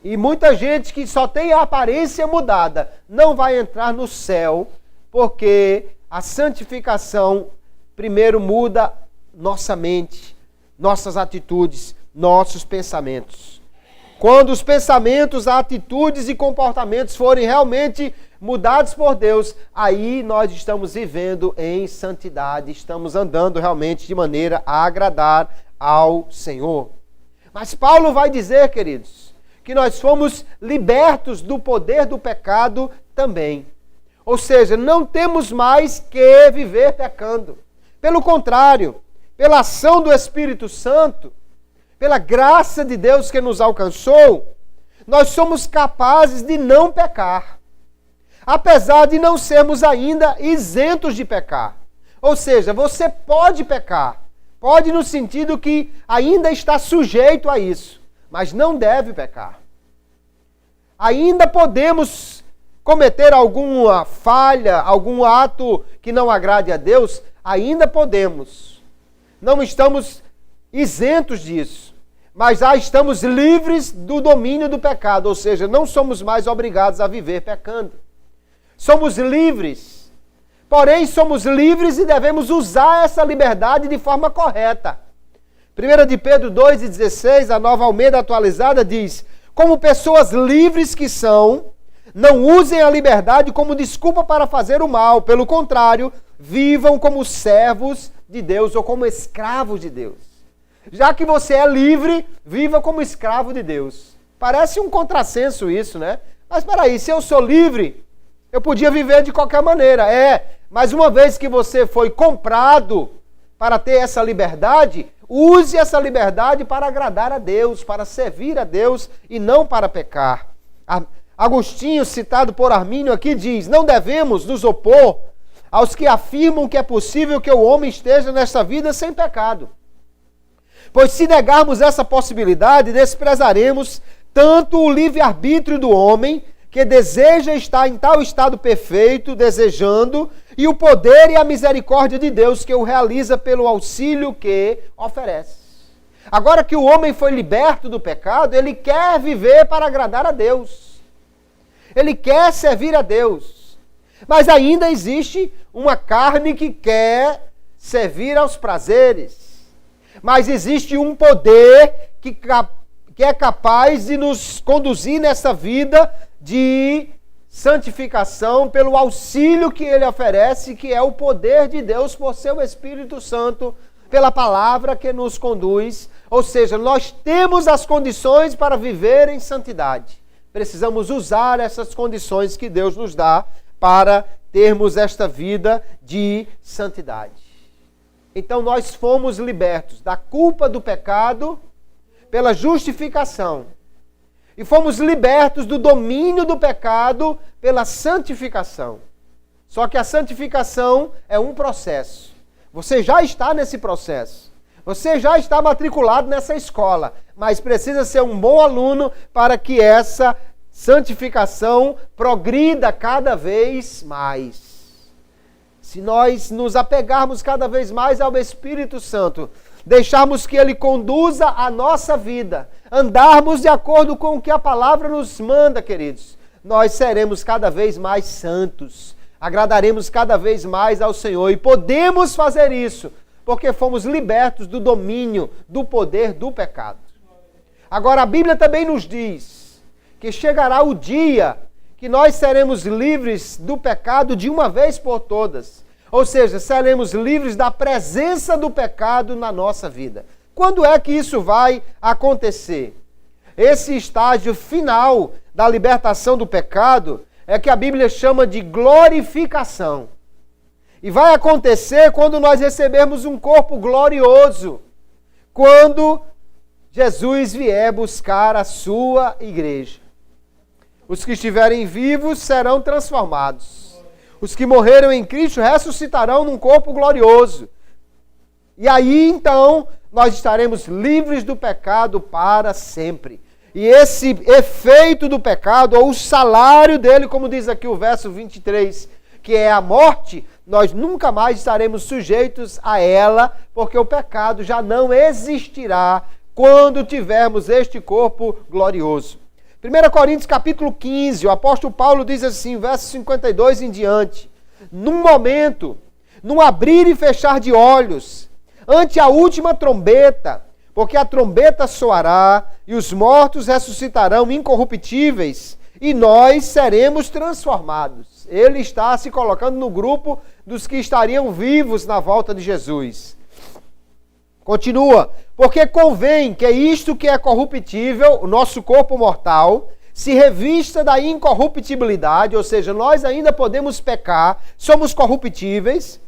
E muita gente que só tem a aparência mudada não vai entrar no céu, porque a santificação primeiro muda nossa mente, nossas atitudes, nossos pensamentos. Quando os pensamentos, atitudes e comportamentos forem realmente mudados por Deus, aí nós estamos vivendo em santidade, estamos andando realmente de maneira a agradar ao Senhor. Mas Paulo vai dizer, queridos, que nós fomos libertos do poder do pecado também. Ou seja, não temos mais que viver pecando. Pelo contrário, pela ação do Espírito Santo, pela graça de Deus que nos alcançou, nós somos capazes de não pecar. Apesar de não sermos ainda isentos de pecar. Ou seja, você pode pecar. Pode no sentido que ainda está sujeito a isso, mas não deve pecar. Ainda podemos cometer alguma falha, algum ato que não agrade a Deus, ainda podemos. Não estamos isentos disso, mas já estamos livres do domínio do pecado, ou seja, não somos mais obrigados a viver pecando. Somos livres, porém somos livres e devemos usar essa liberdade de forma correta. 1 de Pedro 2,16, a Nova Almeida atualizada diz: como pessoas livres que são, não usem a liberdade como desculpa para fazer o mal. Pelo contrário, vivam como servos de Deus ou como escravos de Deus. Já que você é livre, viva como escravo de Deus. Parece um contrassenso isso, né? Mas peraí, se eu sou livre, eu podia viver de qualquer maneira. Mas uma vez que você foi comprado para ter essa liberdade, use essa liberdade para agradar a Deus, para servir a Deus e não para pecar. Agostinho, citado por Armínio aqui, diz: não devemos nos opor aos que afirmam que é possível que o homem esteja nesta vida sem pecado. Pois se negarmos essa possibilidade, desprezaremos tanto o livre-arbítrio do homem, que deseja estar em tal estado perfeito, desejando, e o poder e a misericórdia de Deus, que o realiza pelo auxílio que oferece. Agora que o homem foi liberto do pecado, ele quer viver para agradar a Deus. Ele quer servir a Deus. Mas ainda existe uma carne que quer servir aos prazeres. Mas existe um poder que é capaz de nos conduzir nessa vida de santificação pelo auxílio que ele oferece, que é o poder de Deus por seu Espírito Santo, pela palavra que nos conduz. Ou seja, nós temos as condições para viver em santidade. Precisamos usar essas condições que Deus nos dá para termos esta vida de santidade. Então nós fomos libertos da culpa do pecado pela justificação. E fomos libertos do domínio do pecado pela santificação. Só que a santificação é um processo. Você já está nesse processo. Você já está matriculado nessa escola. Mas precisa ser um bom aluno para que essa santificação progrida cada vez mais. Se nós nos apegarmos cada vez mais ao Espírito Santo, deixarmos que Ele conduza a nossa vida, andarmos de acordo com o que a palavra nos manda, queridos, nós seremos cada vez mais santos, agradaremos cada vez mais ao Senhor e podemos fazer isso porque fomos libertos do domínio, do poder do pecado. Agora a Bíblia também nos diz que chegará o dia que nós seremos livres do pecado de uma vez por todas. Ou seja, seremos livres da presença do pecado na nossa vida. Quando é que isso vai acontecer? Esse estágio final da libertação do pecado é que a Bíblia chama de glorificação. E vai acontecer quando nós recebermos um corpo glorioso. Quando Jesus vier buscar a sua igreja. Os que estiverem vivos serão transformados. Os que morreram em Cristo ressuscitarão num corpo glorioso. E aí, então, nós estaremos livres do pecado para sempre. E esse efeito do pecado, ou o salário dele, como diz aqui o verso 23, que é a morte, nós nunca mais estaremos sujeitos a ela, porque o pecado já não existirá quando tivermos este corpo glorioso. 1 Coríntios capítulo 15, o apóstolo Paulo diz assim, verso 52 em diante: num momento, num abrir e fechar de olhos, ante a última trombeta, porque a trombeta soará e os mortos ressuscitarão incorruptíveis e nós seremos transformados. Ele está se colocando no grupo dos que estariam vivos na volta de Jesus. Continua, porque convém que isto que é corruptível, o nosso corpo mortal, se revista da incorruptibilidade, ou seja, nós ainda podemos pecar, somos corruptíveis,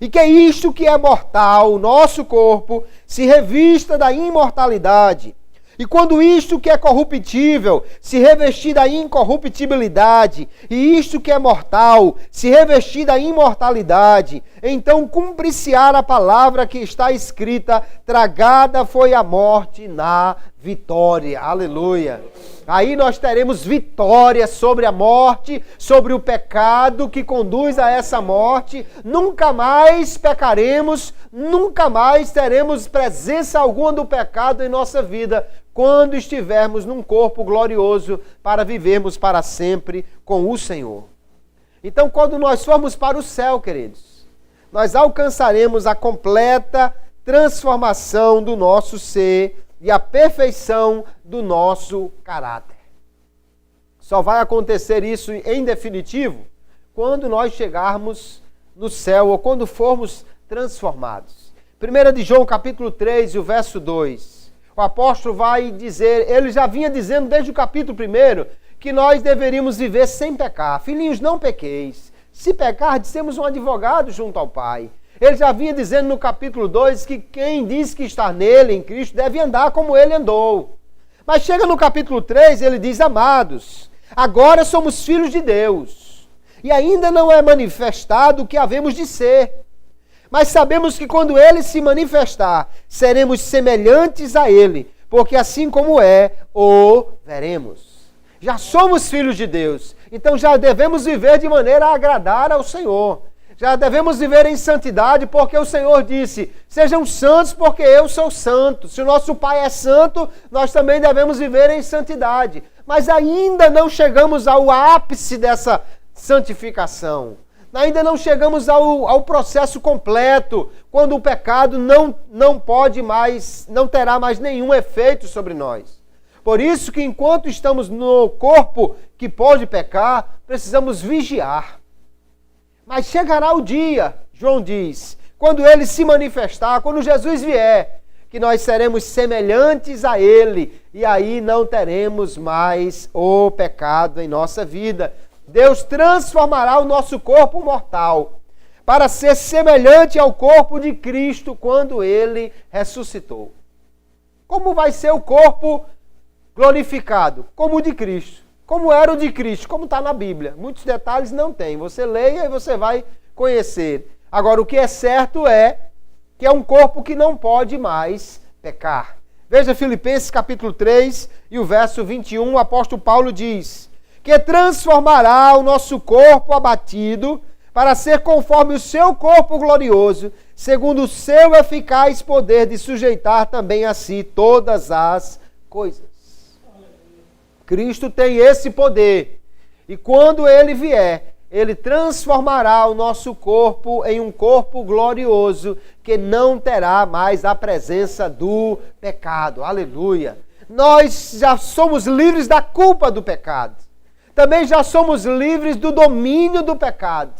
e que isto que é mortal, o nosso corpo, se revista da imortalidade. E quando isto que é corruptível se revestir da incorruptibilidade, e isto que é mortal se revestir da imortalidade, então cumprir-se-á a palavra que está escrita: tragada foi a morte na vitória. Aleluia! Aí nós teremos vitória sobre a morte, sobre o pecado que conduz a essa morte. Nunca mais pecaremos, nunca mais teremos presença alguma do pecado em nossa vida, quando estivermos num corpo glorioso para vivermos para sempre com o Senhor. Então, quando nós formos para o céu, queridos, nós alcançaremos a completa transformação do nosso ser e a perfeição do nosso caráter. Só vai acontecer isso em definitivo quando nós chegarmos no céu ou quando formos transformados. 1 de João capítulo 3, o verso 2. O apóstolo vai dizer, ele já vinha dizendo desde o capítulo 1, que nós deveríamos viver sem pecar. Filhinhos, não pequeis. Se pecar, temos um advogado junto ao Pai. Ele já vinha dizendo no capítulo 2 que quem diz que está nele, em Cristo, deve andar como ele andou. Mas chega no capítulo 3, ele diz: amados, agora somos filhos de Deus, e ainda não é manifestado o que havemos de ser. Mas sabemos que quando ele se manifestar, seremos semelhantes a ele, porque assim como é, o veremos. Já somos filhos de Deus, então já devemos viver de maneira a agradar ao Senhor. Já devemos viver em santidade, porque o Senhor disse: sejam santos porque eu sou santo. Se o nosso Pai é santo, nós também devemos viver em santidade. Mas ainda não chegamos ao ápice dessa santificação. Ainda não chegamos ao processo completo, quando o pecado não pode mais, não terá mais nenhum efeito sobre nós. Por isso que enquanto estamos no corpo que pode pecar, precisamos vigiar. Mas chegará o dia, João diz, quando ele se manifestar, quando Jesus vier, que nós seremos semelhantes a ele, e aí não teremos mais o pecado em nossa vida. Deus transformará o nosso corpo mortal para ser semelhante ao corpo de Cristo quando ele ressuscitou. Como vai ser o corpo glorificado? Como o de Cristo. Como era o de Cristo, como está na Bíblia. Muitos detalhes não tem. Você leia e você vai conhecer. Agora, o que é certo é que é um corpo que não pode mais pecar. Veja Filipenses capítulo 3 e o verso 21, o apóstolo Paulo diz: que transformará o nosso corpo abatido para ser conforme o seu corpo glorioso, segundo o seu eficaz poder de sujeitar também a si todas as coisas. Cristo tem esse poder. E quando ele vier, ele transformará o nosso corpo em um corpo glorioso que não terá mais a presença do pecado. Aleluia! Nós já somos livres da culpa do pecado. Também já somos livres do domínio do pecado.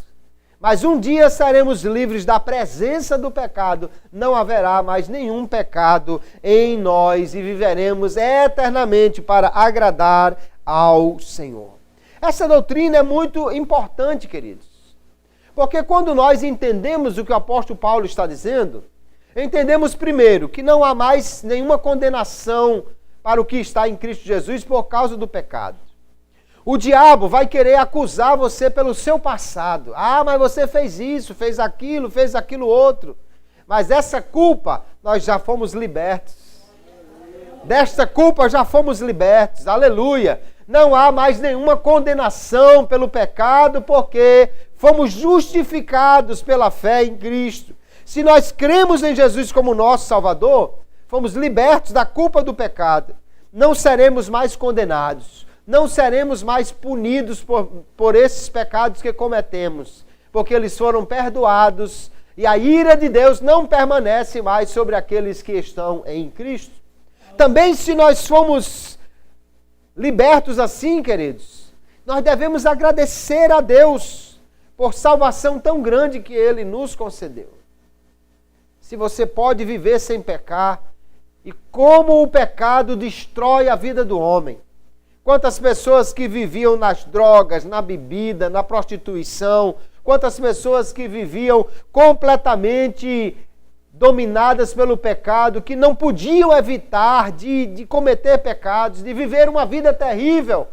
Mas um dia seremos livres da presença do pecado. Não haverá mais nenhum pecado em nós e viveremos eternamente para agradar ao Senhor. Essa doutrina é muito importante, queridos. Porque quando nós entendemos o que o apóstolo Paulo está dizendo, entendemos primeiro que não há mais nenhuma condenação para o que está em Cristo Jesus por causa do pecado. O diabo vai querer acusar você pelo seu passado. Ah, mas você fez isso, fez aquilo outro. Mas essa culpa, nós já fomos libertos. Desta culpa já fomos libertos. Aleluia. Não há mais nenhuma condenação pelo pecado, porque fomos justificados pela fé em Cristo. Se nós cremos em Jesus como nosso Salvador, fomos libertos da culpa do pecado. Não seremos mais condenados. Não seremos mais punidos por esses pecados que cometemos, porque eles foram perdoados e a ira de Deus não permanece mais sobre aqueles que estão em Cristo. Também, se nós fomos libertos assim, queridos, nós devemos agradecer a Deus por salvação tão grande que Ele nos concedeu. Se você pode viver sem pecar, e como o pecado destrói a vida do homem. Quantas pessoas que viviam nas drogas, na bebida, na prostituição, quantas pessoas que viviam completamente dominadas pelo pecado, que não podiam evitar de cometer pecados, de viver uma vida terrível,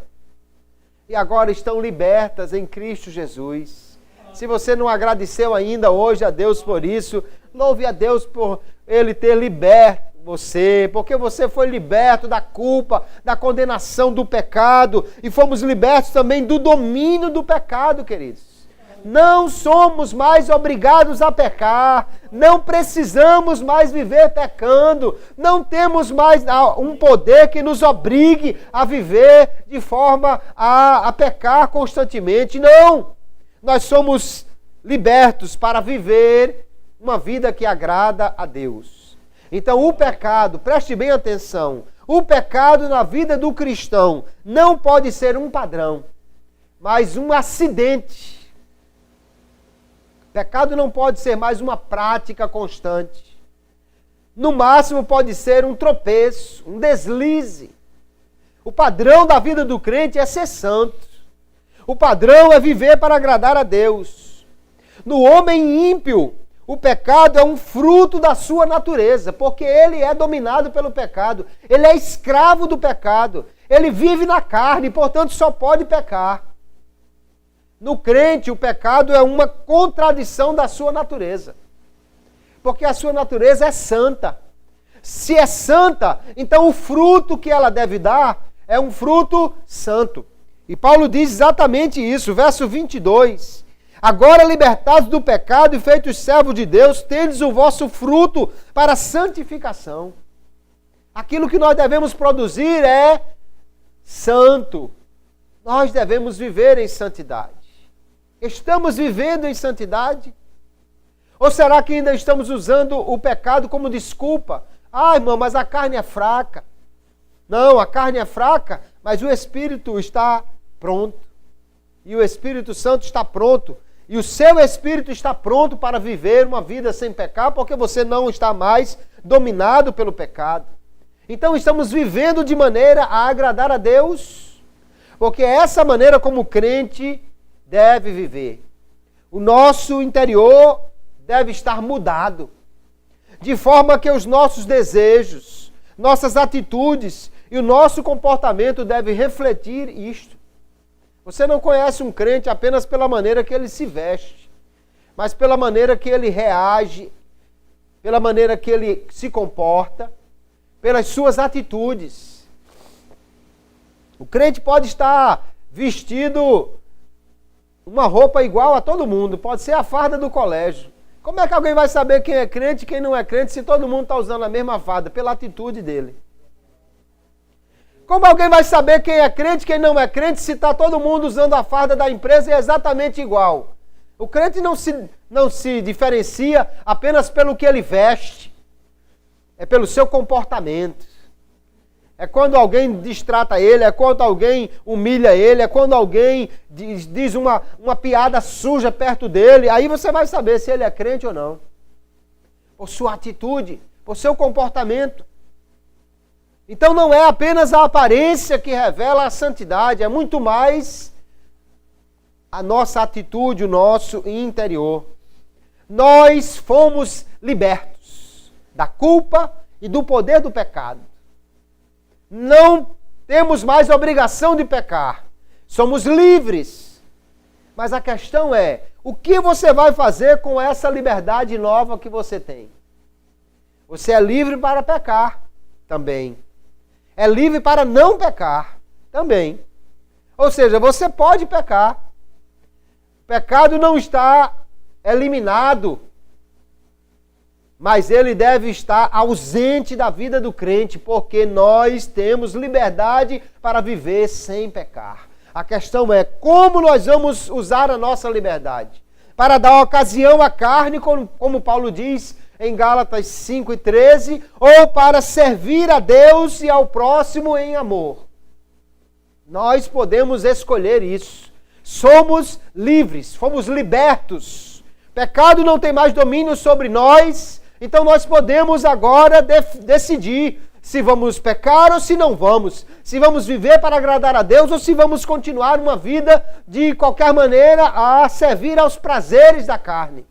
e agora estão libertas em Cristo Jesus. Se você não agradeceu ainda hoje a Deus por isso, louve a Deus por Ele ter liberto você, porque você foi liberto da culpa, da condenação do pecado, e fomos libertos também do domínio do pecado, queridos. Não somos mais obrigados a pecar, não precisamos mais viver pecando, não temos mais um poder que nos obrigue a viver de forma a pecar constantemente. Não! Nós somos libertos para viver uma vida que agrada a Deus. Então o pecado, preste bem atenção, o pecado na vida do cristão não pode ser um padrão, mas um acidente. Pecado não pode ser mais uma prática constante. No máximo pode ser um tropeço, um deslize. O padrão da vida do crente é ser santo. O padrão é viver para agradar a Deus. No homem ímpio, o pecado é um fruto da sua natureza, porque ele é dominado pelo pecado. Ele é escravo do pecado. Ele vive na carne, portanto só pode pecar. No crente, o pecado é uma contradição da sua natureza. Porque a sua natureza é santa. Se é santa, então o fruto que ela deve dar é um fruto santo. E Paulo diz exatamente isso, verso 22. Agora, libertados do pecado e feitos servos de Deus, tendes o vosso fruto para a santificação. Aquilo que nós devemos produzir é santo. Nós devemos viver em santidade. Estamos vivendo em santidade? Ou será que ainda estamos usando o pecado como desculpa? Ah, irmão, mas a carne é fraca. Não, a carne é fraca, mas o Espírito está pronto. E o Espírito Santo está pronto. E o seu Espírito está pronto para viver uma vida sem pecado, porque você não está mais dominado pelo pecado. Então estamos vivendo de maneira a agradar a Deus, porque é essa maneira como o crente deve viver. O nosso interior deve estar mudado, de forma que os nossos desejos, nossas atitudes e o nosso comportamento devem refletir isto. Você não conhece um crente apenas pela maneira que ele se veste, mas pela maneira que ele reage, pela maneira que ele se comporta, pelas suas atitudes. O crente pode estar vestido uma roupa igual a todo mundo, pode ser a farda do colégio. Como é que alguém vai saber quem é crente e quem não é crente se todo mundo está usando a mesma farda? Pela atitude dele. Como alguém vai saber quem é crente e quem não é crente se está todo mundo usando a farda da empresa e é exatamente igual? O crente não se diferencia apenas pelo que ele veste, é pelo seu comportamento. É quando alguém destrata ele, é quando alguém humilha ele, é quando alguém diz uma piada suja perto dele. Aí você vai saber se ele é crente ou não. Por sua atitude, por seu comportamento. Então não é apenas a aparência que revela a santidade, é muito mais a nossa atitude, o nosso interior. Nós fomos libertos da culpa e do poder do pecado. Não temos mais obrigação de pecar. Somos livres. Mas a questão é, o que você vai fazer com essa liberdade nova que você tem? Você é livre para pecar também. É livre para não pecar também. Ou seja, você pode pecar. O pecado não está eliminado, mas ele deve estar ausente da vida do crente, porque nós temos liberdade para viver sem pecar. A questão é como nós vamos usar a nossa liberdade. Para dar ocasião à carne, como Paulo diz em Gálatas 5:13, ou para servir a Deus e ao próximo em amor. Nós podemos escolher isso. Somos livres, fomos libertos. Pecado não tem mais domínio sobre nós, então nós podemos agora decidir se vamos pecar ou se não vamos. Se vamos viver para agradar a Deus ou se vamos continuar uma vida de qualquer maneira a servir aos prazeres da carne.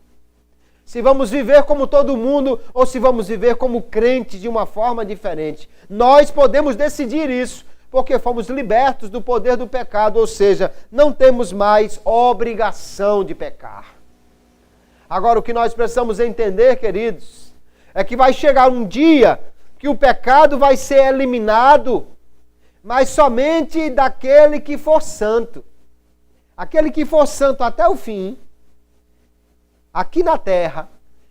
Se vamos viver como todo mundo ou se vamos viver como crente de uma forma diferente. Nós podemos decidir isso, porque fomos libertos do poder do pecado, ou seja, não temos mais obrigação de pecar. Agora, o que nós precisamos entender, queridos, é que vai chegar um dia que o pecado vai ser eliminado, mas somente daquele que for santo. Aquele que for santo até o fim, aqui na terra,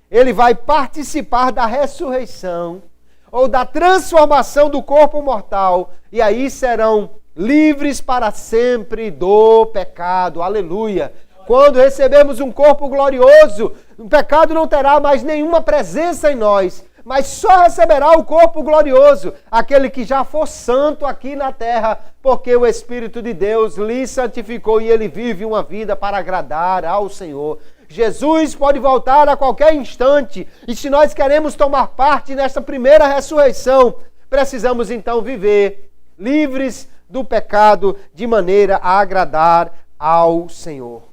ele vai participar da ressurreição ou da transformação do corpo mortal, e aí serão livres para sempre do pecado. Aleluia! Quando recebemos um corpo glorioso, o pecado não terá mais nenhuma presença em nós, mas só receberá o corpo glorioso aquele que já for santo aqui na terra, porque o Espírito de Deus lhe santificou e ele vive uma vida para agradar ao Senhor. Jesus pode voltar a qualquer instante, e se nós queremos tomar parte nesta primeira ressurreição, precisamos então viver livres do pecado de maneira a agradar ao Senhor.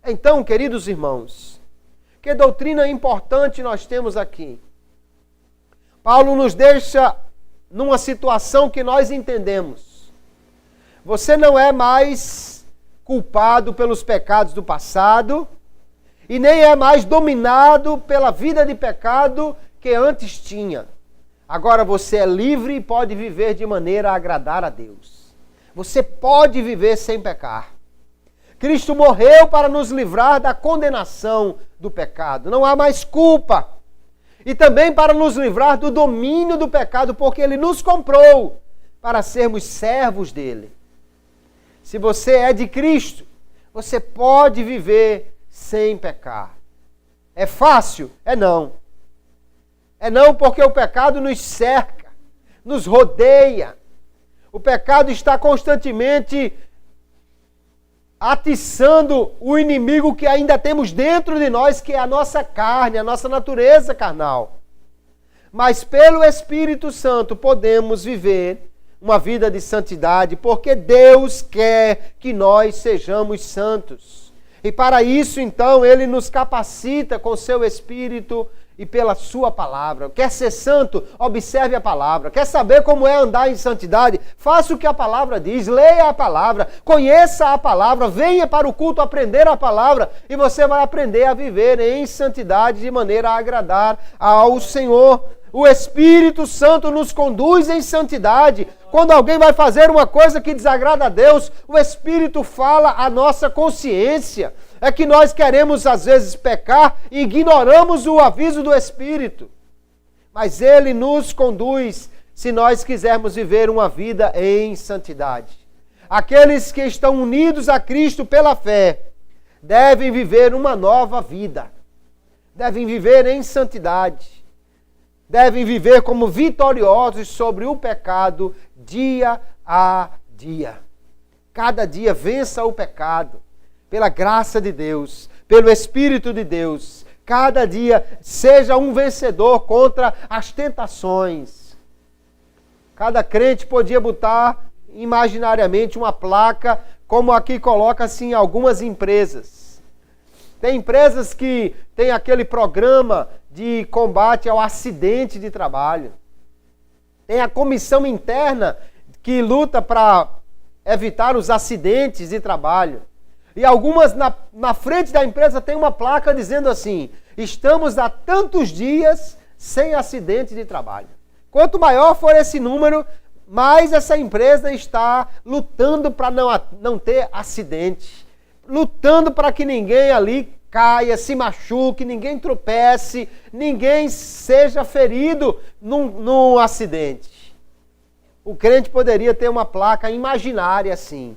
Então, queridos irmãos, que doutrina importante nós temos aqui. Paulo nos deixa numa situação que nós entendemos. Você não é mais culpado pelos pecados do passado e nem é mais dominado pela vida de pecado que antes tinha. Agora você é livre e pode viver de maneira a agradar a Deus. Você pode viver sem pecar. Cristo morreu para nos livrar da condenação do pecado. Não há mais culpa. E também para nos livrar do domínio do pecado, porque Ele nos comprou para sermos servos dEle. Se você é de Cristo, você pode viver sem pecar. É fácil? É não. É não porque o pecado nos cerca, nos rodeia. O pecado está constantemente atiçando o inimigo que ainda temos dentro de nós, que é a nossa carne, a nossa natureza carnal. Mas pelo Espírito Santo podemos viver uma vida de santidade, porque Deus quer que nós sejamos santos. E para isso, então, Ele nos capacita com o seu Espírito e pela sua palavra. Quer ser santo? Observe a palavra. Quer saber como é andar em santidade? Faça o que a palavra diz, leia a palavra, conheça a palavra, venha para o culto aprender a palavra e você vai aprender a viver em santidade de maneira a agradar ao Senhor. O Espírito Santo nos conduz em santidade. Quando alguém vai fazer uma coisa que desagrada a Deus, o Espírito fala à nossa consciência. É que nós queremos, às vezes, pecar e ignoramos o aviso do Espírito. Mas Ele nos conduz se nós quisermos viver uma vida em santidade. Aqueles que estão unidos a Cristo pela fé devem viver uma nova vida. Devem viver em santidade. Devem viver como vitoriosos sobre o pecado dia a dia. Cada dia vença o pecado. Pela graça de Deus, pelo Espírito de Deus, cada dia seja um vencedor contra as tentações. Cada crente podia botar imaginariamente uma placa, como aqui coloca-se em algumas empresas. Tem empresas que têm aquele programa de combate ao acidente de trabalho. Tem a comissão interna que luta para evitar os acidentes de trabalho. E algumas na frente da empresa tem uma placa dizendo assim: estamos há tantos dias sem acidente de trabalho. Quanto maior for esse número, mais essa empresa está lutando para não ter acidente. Lutando para que ninguém ali caia, se machuque, ninguém tropece, ninguém seja ferido num acidente. O crente poderia ter uma placa imaginária assim: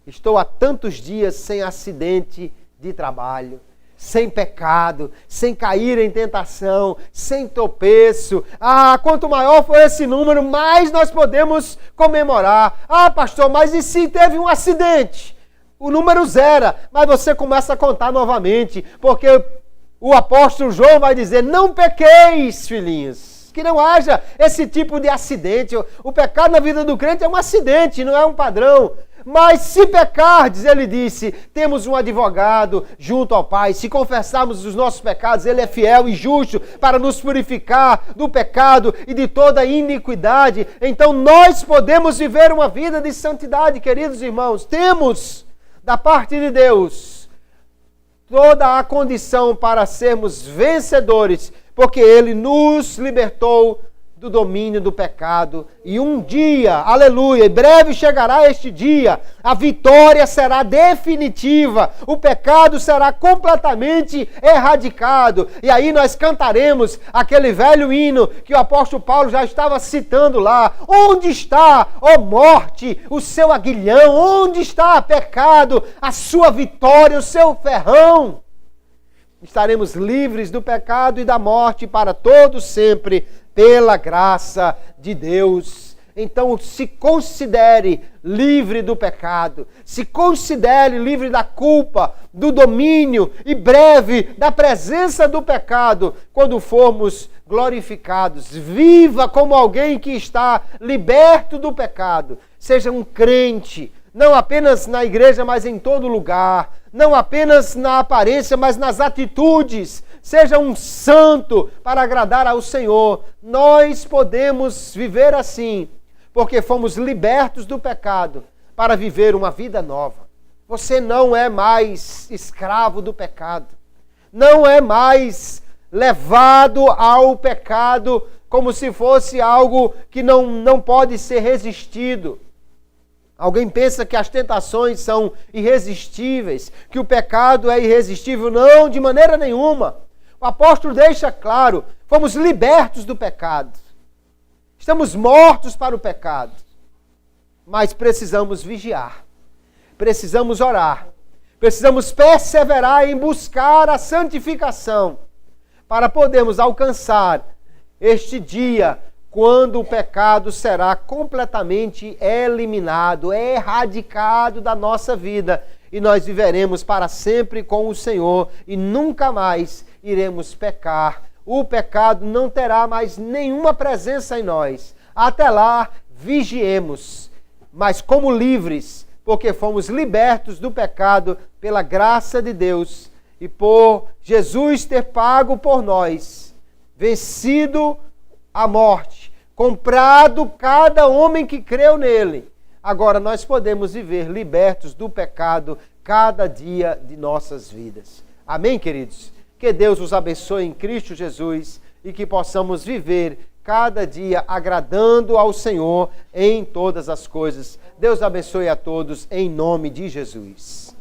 estou há tantos dias sem acidente de trabalho, sem pecado, sem cair em tentação, sem tropeço. Quanto maior for esse número, mais nós podemos comemorar. Pastor, mas e se teve um acidente? O número zera, mas você começa a contar novamente, porque o apóstolo João vai dizer: não pequeis, filhinhos. Que não haja esse tipo de acidente. O pecado na vida do crente é um acidente, não é um padrão. Mas se pecardes, ele disse, temos um advogado junto ao Pai. Se confessarmos os nossos pecados, Ele é fiel e justo para nos purificar do pecado e de toda iniquidade. Então nós podemos viver uma vida de santidade, queridos irmãos. Temos da parte de Deus toda a condição para sermos vencedores, porque Ele nos libertou do domínio do pecado. E um dia, aleluia, em breve chegará este dia, a vitória será definitiva, o pecado será completamente erradicado. E aí nós cantaremos aquele velho hino que o apóstolo Paulo já estava citando lá: onde está, ó morte, o seu aguilhão? Onde está, pecado, a sua vitória, o seu ferrão? Estaremos livres do pecado e da morte para todo sempre, pela graça de Deus. Então se considere livre do pecado, se considere livre da culpa, do domínio e breve da presença do pecado quando formos glorificados. Viva como alguém que está liberto do pecado. Seja um crente, não apenas na igreja, mas em todo lugar. Não apenas na aparência, mas nas atitudes. Seja um santo para agradar ao Senhor. Nós podemos viver assim, porque fomos libertos do pecado para viver uma vida nova. Você não é mais escravo do pecado. Não é mais levado ao pecado como se fosse algo que não pode ser resistido. Alguém pensa que as tentações são irresistíveis, que o pecado é irresistível. Não, de maneira nenhuma. O apóstolo deixa claro, fomos libertos do pecado. Estamos mortos para o pecado. Mas precisamos vigiar. Precisamos orar. Precisamos perseverar em buscar a santificação para podermos alcançar este dia quando o pecado será completamente eliminado, erradicado da nossa vida e nós viveremos para sempre com o Senhor e nunca mais iremos pecar. O pecado não terá mais nenhuma presença em nós. Até lá, vigiemos, mas como livres, porque fomos libertos do pecado pela graça de Deus e por Jesus ter pago por nós, vencido a morte, comprado cada homem que creu nele. Agora nós podemos viver libertos do pecado cada dia de nossas vidas. Amém, queridos? Que Deus os abençoe em Cristo Jesus e que possamos viver cada dia agradando ao Senhor em todas as coisas. Deus abençoe a todos em nome de Jesus.